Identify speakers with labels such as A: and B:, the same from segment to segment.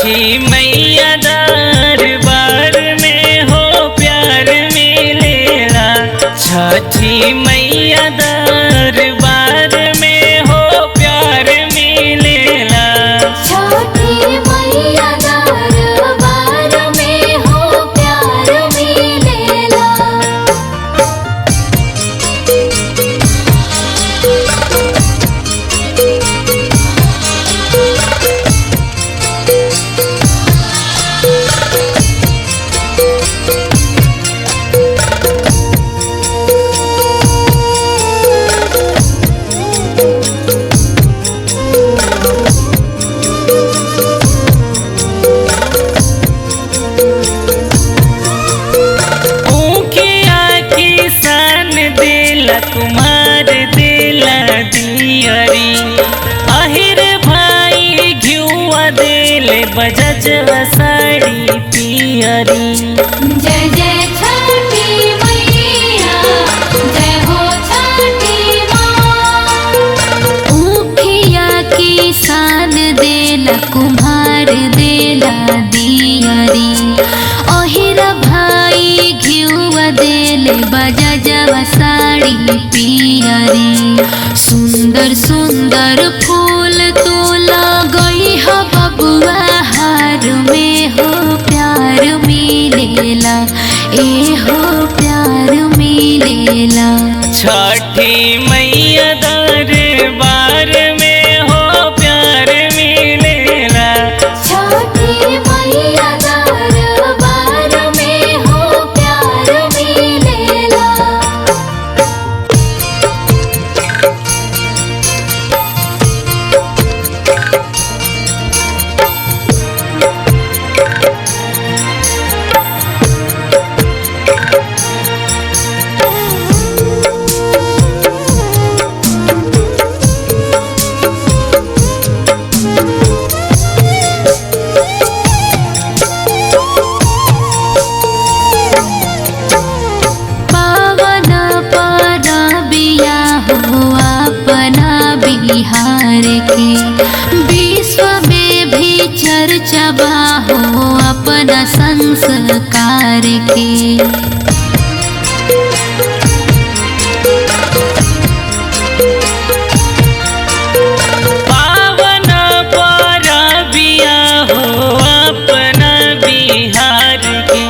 A: छठी मैया दरबार में हो प्यार मिलेला। छठी मैया दरबार में हो प्यार मिलेला।
B: छठी मैया दरबार में हो प्यार मिलेला।
A: कुमार देला दियरी अहिर भाई घिउआ देले बजजवा साड़ी पियरी।
B: जय जय छठी मैया जय हो छठी माँ। ऊखिया किसान देला कुम्हार देला दियरी अहिर भाई घिउआ देले बजजवा साड़ी पियरी। सुंदर सुंदर फूल तो लगई ह बबुआ हार में हो प्यार मिलेला। ए हो प्यार मिलेला।
A: छठी मैया दरबार में हो प्यार मिलेला।
B: छठी मैया दरबार में हो प्यार मिलेला। बिहार के विश्व में भी चर्चा बा हो अपना संस्कार के।
A: पावन परबिया हो अपना बिहार के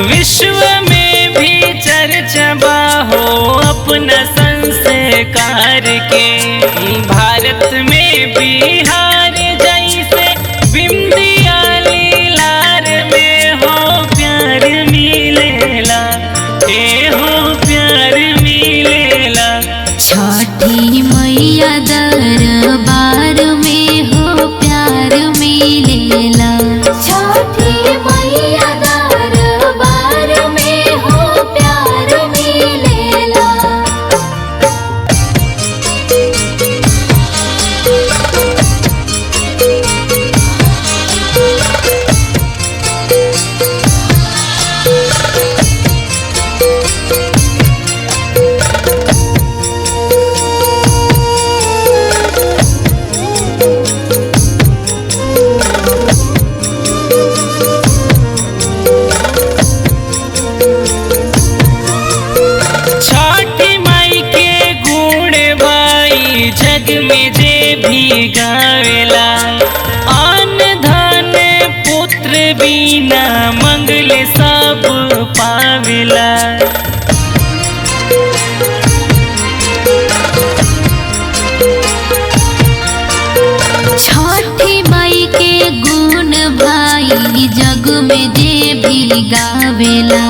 A: विश्व में भी चर्चा बा हो अपना संस्कार के। भारत में बिहार जैसे बिंदिया लीलार में हो प्यार मिलेला। ए हो प्यार मिलेला।
B: छठी मैया दरबार में हो प्यार मिलेला। छठी मैया दरबार में हो प्यार मिलेला।
A: छठी माई के गुण भाई जग में जे भी गावेला। अन्न धन पुत्र बिना मंगले सब पावेला।
B: छठी माई के गुण भाई जग में जे भी गावेला।